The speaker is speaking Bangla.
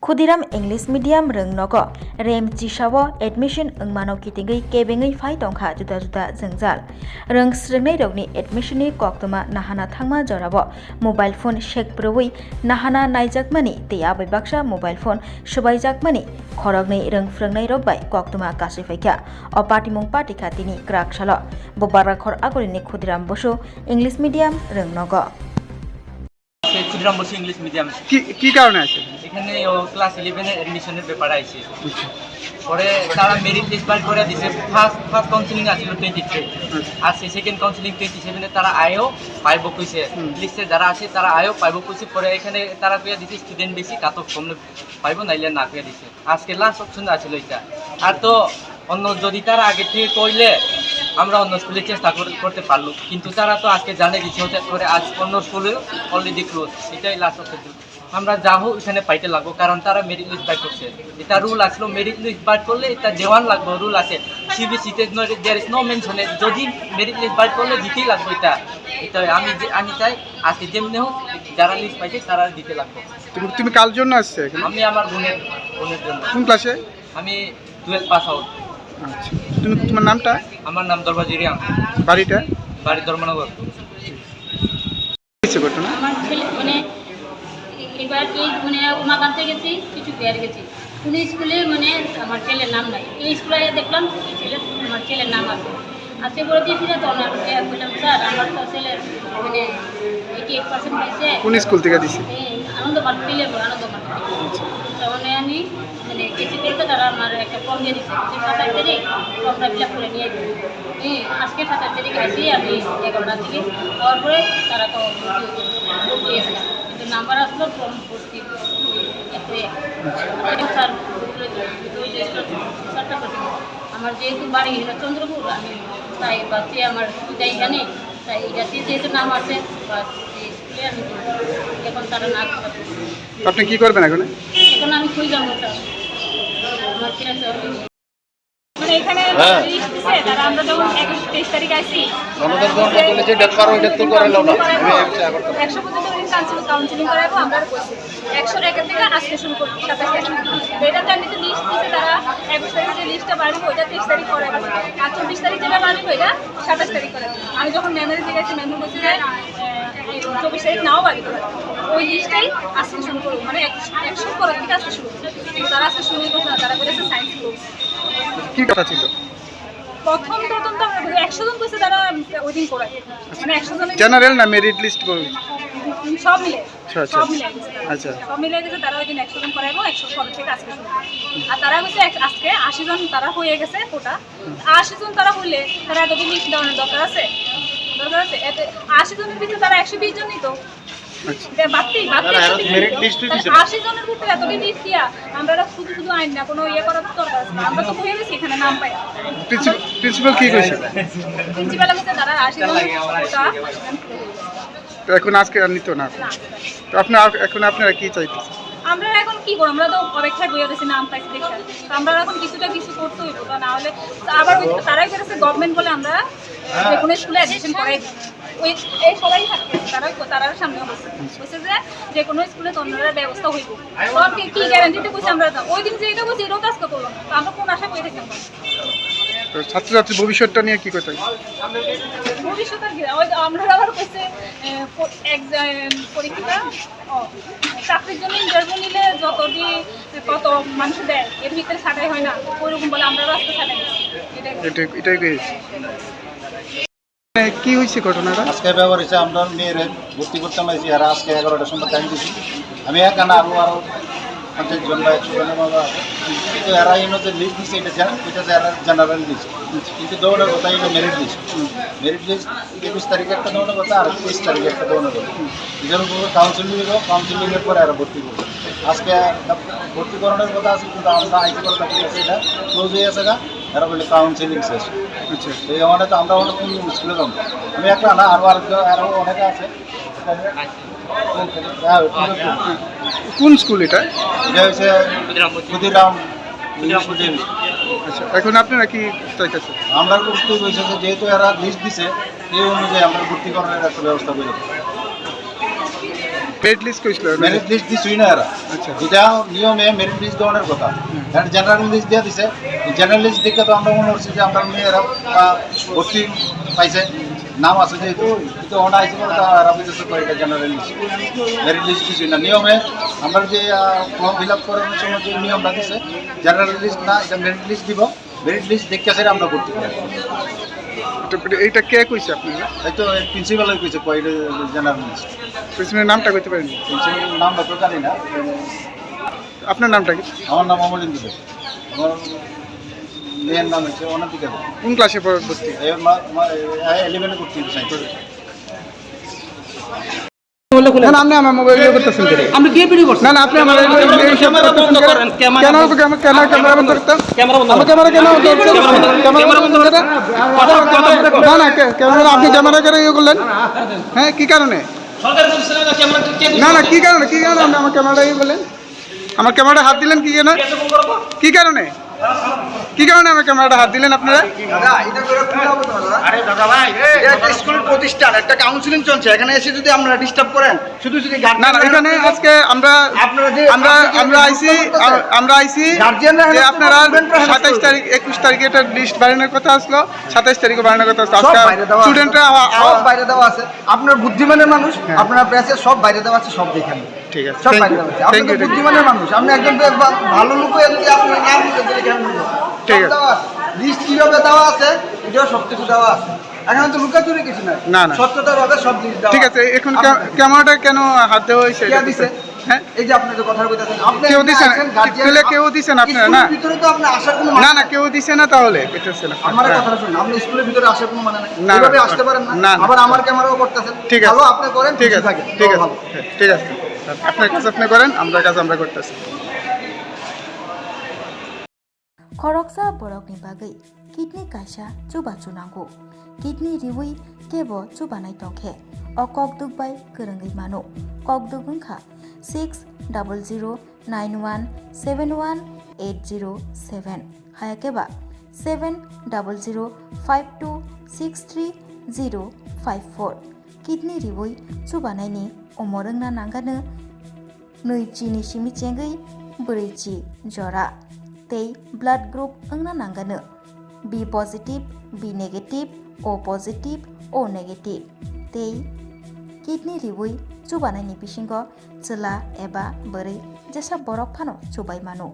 Khudiram English medium reng nogo rem chisawo admission engmano kitingei kebengai phai tongkha juda juda jengjal reng srengnai rokni admission ni koktoma nahana thangma jorabo mobile phone shekproi nahana naijakmani teya bai baksa mobile phone subaijakmani khorognai reng phrangnai rok bai koktoma kasifaikia opatimung patika tini krak salo bobara khor agorini Khudiram Bosu English medium reng nogo Khudiram Basu English medium কি কারণে আছে এখানে ও ক্লাস 11 এর অ্যাডমিশনের ব্যাপারে আইছে পরে তারা মেরিট লিস্ট বার করে দিয়েছে ফার্স্ট কাউন্সিলিং আছিল 23 আর সেকেন্ড কাউন্সিলিং 27 এ তারা আয়ও পাইব কইছে লিস্টে যারা আছে তারা আয়ও পাইব কইছে পরে এখানে তারা কইয়া দিছে স্টুডেন্ট বেশি কাট অফ কম পাইব নাইলে না কইয়া দিছে আজকে লাস্ট অপশন আছিল এটা আর তো অন্য যদি তারা আগে থেকে কইলে আমরা অন্য স্কুলে চেষ্টা করতে পারলো কিন্তু তারা তো আজকে জানে কিছু হতে করে আজ অন্য স্কুলে অলরেডি ক্লোজ এটাই লাস্ট অপশন আমরা যাবো এখানে পাইতে লাগবো কারণ তারা মেরিট লিস্ট বাই করছে এটা রুল আসলো মেরিট লিস্ট বাই করলে এটা দেওয়ান লাগবে রুল আছে সিবিসিতে দেয়ার ইজ নো মেনশনে যদি মেরিট লিস্ট বাই করলে দিতেই লাগবে এটা আমি চাই আজকে যেমনি হোক যারা লিস্ট পাইছে তারা দিতে লাগবে তুমি কাল জন্য আসছে আমি আমার বোনের জন্য কোন ক্লাসে আমি 12 পাস আউট আচ্ছা তোমার নামটা আমার নাম দরবাজি রিয়াং বাড়ি ধর্মনগর কিছু ঘটনা আমার ছেলে মানে এবার এই মানে উমাকান্তে গেছি কিছু পেয়ার গেছি কোনো স্কুলে মানে আমার ছেলের নাম নাই এই স্কুলে দেখলাম আমার ছেলের নাম আছে বলে দিয়েছি না তখন বললাম স্যার আমার তো ছেলের মানে 88% হয়েছে কোন স্কুল থেকে দিছি আনন্দমাঠ পেলে আনন্দমাঠ তখন আমি মানে কেসি করতে তারা আমার একটা ফর্ম দিয়ে দিচ্ছে 27 তারিখ ফর্মটা ফিল আপ করে নিয়ে দিই আজকে 27 তারিখ আসি আমি 11টা থেকে হওয়ার পরে তারা তো ভর্তি দিয়েছিলাম কিন্তু নাম্বার আসলো ফর্ম ভর্তি স্যার আমার যেহেতু বাড়ি হলো চন্দ্রপুর আমি তাই বাচ্চা আমার যাই জানি তাই এটাতে যেহেতু নাম আছে বা স্কুলে আমি এখন তারা না আপনি কি করবেন এখন আমি খুঁজ যাবো আমার ছেলে মানে এখানে লিস্ট দিছে তারা আমরা যখন 23 তারিখ আসি আমাদের কোন বলে যে ডাক করো এটা তো করে নাও না 100 পর্যন্ত কাউন্সিলিং করাবো আমরা কইছি 100 টাকা থেকে আজকে শুরু করব 27 তারিখ এটা তো আমি তো লিস্ট দিছে তারা 21 তারিখে যে লিস্টটা বাড়বে ওটা 23 তারিখ করাবো আর 24 তারিখ যেটা বাড়বে ওটা 27 তারিখ করাবো আমি যখন মেমোরি থেকে গেছি মেমোরি বলছে যে 24 তারিখ নাও বাড়বে ওই লিস্টটাই আজকে শুরু করব মানে 100 পরের থেকে আজকে শুরু করব তারা আজকে শুরু করছে তারা বলেছে সায়েন্স গ্রুপ কি কথা ছিল প্রথম তো আমরা 100 জন কইছে তারা ওই দিন করায় মানে 100 জন জেনারেল না মেরিট লিস্ট বল সব মিলে আচ্ছা সব মিলে গেছে তারা ওই দিন 100 জন করাইবো 100 পর থেকে আজকে শুরু আর তারা কইছে আজকে 80 জন তারা হয়ে গেছে কোটা 80 জন তারা হইলে তারা এতদিন লিস্ট দেওয়ার দরকার আছে 80 জনের ভিতরে তারা 120 জন নিত শুধু আইন না কোনো ইয়ে করার দরকার আছে আমরা তো হয়ে গেছি এখানে নাম পাই প্রিন্সিপাল কি কইছে প্রিন্সিপাল বলছে তারা 80 জন তো এখন আজকে আর নিত না তো এখন আপনারা কি চাইতেছেন আমরা এখন কি করব আমরা তো অপেক্ষায় বইয়া রয়েছি নাম পাইছি দেখে আমরা এখন কিছু করতে হইব না হলে আবার তারাই করেছে গভর্নমেন্ট বলে আমরা যে কোনো স্কুলে অ্যাডমিশন করাই ওই এই সবাই থাকবে তারা সামনে বলছে যে কোনো স্কুলে তন্দ্রার ব্যবস্থা হইব সব কি গ্যারান্টিতে বলছি আমরা ওই দিন যে এটা বলছি এটাও কাজ করলাম আমরা কোন আশা বই দেখলাম তো ছাত্রছাত্রীর ভবিষ্যৎটা নিয়ে কি কথা ভবিষ্যৎ আর কি আমরা আবার কইছে পরীক্ষা চাকরির জন্য ইন্টারভিউ নিলে কত মানুষ দেয় এর ভিতরে ছাটাই হয় না ওইরকম বলে আমরা রাস্তা ছাটাই এটাই কি হয়েছে ঘটনাটা আজকে ব্যাপার হচ্ছে আমরা মেয়ের ভর্তি করতে পারছি আর আজকে 11টার সময় টাইম দিচ্ছি আমি একানা আরও 50 জন বা 100 জনের মতো আছে কিন্তু এরা যে লিস্ট দিচ্ছে এটা জেনারেল লিস্ট কিন্তু দৌড়ের কথা এটা মেরিট লিস্ট 21 তারিখে একটা দৌড়ের কথা আর 23 তারিখে একটা দৌড়ের কথা এটার উপর কাউন্সিলিংয়ের পরে এরা ভর্তি করবে আজকে ভর্তি করানোর কথা আছে কিন্তু আমরা আইটি করে থাকি আছে এটা ক্লোজ হয়ে আছে এরা বলে কাউন্সিলিং শেষ আচ্ছা এই আমাদের তো আমরা অনেক স্কুলে যাবো আমি একটা না আরও অনেকে আছে কোন স্কুল এটা হচ্ছে ক্ষুদিরাম আচ্ছা এখন আপনারা কি চাইতেছেন আমরা ভর্তি হয়েছে যেহেতু এরা লিস্ট দিছে এই অনুযায়ী আমরা ভর্তি করানোর একটা ব্যবস্থা করে মেরিট লিস্ট কইছিল মেরিট লিস্ট দিছুই না এরা আচ্ছা। এটা নিয়মে মেরিট লিস্ট দেওয়ার কথা কারণ জেনারেল লিস্ট দিয়ে দিছে জেনারেল লিস্ট দেখে তো আমরা মনে করছি যে আমরা মেয়েরা ভর্তি পাইছে নাম আছে যেহেতু কিন্তু ওনা আইসি বলে তারা বুঝেছে তো এটা জেনারেল লিস্ট মেরিট লিস্ট কিছুই না নিয়মে আমরা যে ফর্ম ফিল আপ করার সময় যে নিয়মটা দিছে জেনারেল লিস্ট না এটা মেরিট লিস্ট দিব মেরিট লিস্ট দেখে সেটা আমরা ভর্তি করি এইটা কে কইছে আপনি তাই তো প্রিন্সিপাল কইছে এটা জেনারেল লিস্ট প্রিন্সিপালের নামটা কইতে পারেন প্রিন্সিপাল নামটা তো জানি না আপনার নামটা কি আমার নাম অমলিন দেব আমার মেয়ের নাম হচ্ছে অনামিকা দেব কোন ক্লাসে ভর্তি এর 11 করতে চাই না না আপনি আমার মোবাইল ইয়ে করতেছেন আপনি কি ভিডিও করছেন? না না আপনি আমার ক্যামেরা বন্ধ করেন, ক্যামেরা ক্যামেরা বন্ধ করতে ক্যামেরা বন্ধ আমার ক্যামেরা কেন বন্ধ করছেন ক্যামেরা বন্ধ করে না না ক্যামেরা আপনি ক্যামেরা করে ইয়ে করলেন হ্যাঁ কি কারণে সরকার বলছে না ক্যামেরা কে না না কি কারণে আপনি আমার ক্যামেরাটা ইয়ে করলেন আমার ক্যামেরাটা হাত দিলেন কি কেন কি কারণে আমার ক্যামেরাটা হাত দিলেন আপনারা স্কুলের প্রতিষ্ঠান একটা কাউন্সিলিং চলছে এখানে এসে যদি আমরা ডিস্টার্ব করেন শুধু যদি না না এখানে আজকে আমরা আইছি যে আপনারা 27 তারিখ 21 তারিখে একটা লিস্ট বানানোর কথা আসলো 27 তারিখে বানানোর কথা আসলো স্টুডেন্টরা সব বাইরে দেওয়া আছে আপনার বুদ্ধিমানের মানুষ আপনার প্রেসে সব বাইরে দেওয়া আছে সব দেখেন ঠিক আছে সব বাইরে দেওয়া আছে আপনি তো বুদ্ধিমানের মানুষ আপনি একজন ভালো লোক হয়ে যদি আপনার নাম লিখে কেন ঠিক আছে। লিস্ট কিভাবে দেওয়া আছে এটাও সব কিছু দেওয়া আছে এখানে তো লুকাচুরি কিছু নাই না, না। সত্যতার ভাবে সব লিস্ট দেওয়া ঠিক আছে এখন ক্যামেরাটা কেন হাত দেওয়া হয়েছে কে দিছে হ্যাঁ এই যে আপনি যে কথা বলতেছেন আপনি কেউ দিছেন গার্জিয়ান তাহলে কেউ দিছেন আপনারা না ভিতরে তো আপনি আসার কোনো না না কেউ দিছে না তাহলে পেতেছে না আমার কথা শুনুন আপনি স্কুলের ভিতরে আসার কোনো মানে নাই না, এইভাবে না, আসতে পারেন না, না না। আবার আমার ক্যামেরাও করতেছেন ঠিক আছে ভালো আপনি করেন ঠিক খুশি আছে থাকেন ঠিক ভালো। আছে ঠিক আছে আপনার কাজ আপনি করেন আমরা কাজ আমরা করতেছি खरकसा बरकनि बागै किडनी कायसा चुबा चुनांगौ किडनी रिवै केबो चुबानाय तंखे अ कक दुगबाय गोरोङै मानो कक दुगुंखा 6091717180 हायाकेबा 7005263054 किडनी रिवै चुबानायनि अमरोंना नांगानो नैजिनि सिमिचेंगै ब्रैजि जरा तै ब्लाड ग्रुप अंगना नांगानो B positive B negative O positive O negative तै किडनी रिवै चुबानायनि बिसिंग चला एबा बोरै जेसा बरफ फानो चुबाय मानो